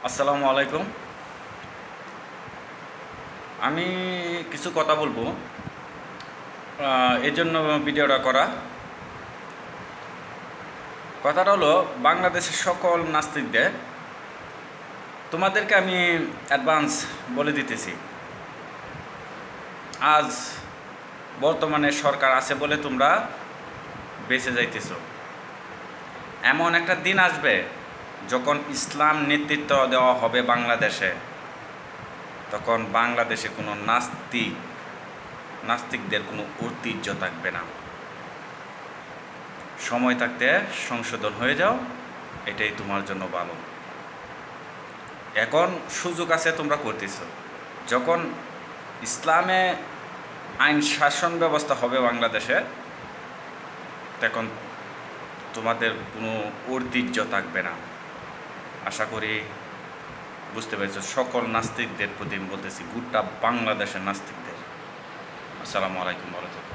আসসালামু আলাইকুম। আমি কিছু কথা বলবো, এই জন্য ভিডিওটা করা। কথাটা হলো, বাংলাদেশের সকল নাস্তিকদের তোমাদেরকে আমি অ্যাডভান্স বলে দিতেছি, আজ বর্তমানে সরকার আছে বলে তোমরা বেঁচে যাইতেছো। এমন একটা দিন আসবে যখন ইসলাম নেতৃত্ব দেওয়া হবে বাংলাদেশে, তখন বাংলাদেশে কোনো নাস্তিকদের কোনো ঐতিহ্য থাকবে না। সময় থাকতে সংশোধন হয়ে যাও, এটাই তোমার জন্য ভালো। এখন সুযোগ আছে, তোমরা করতেছো। যখন ইসলামে আইন শাসন ব্যবস্থা হবে বাংলাদেশে, তখন তোমাদের কোনো ঐতিহ্য থাকবে না। আশা করি বুঝতে পেরেছো। সকল নাস্তিকদের প্রতি আমি বলতেছি, গোটা বাংলাদেশের নাস্তিকদের আসসালামু আলাইকুম, ভালো থেকো।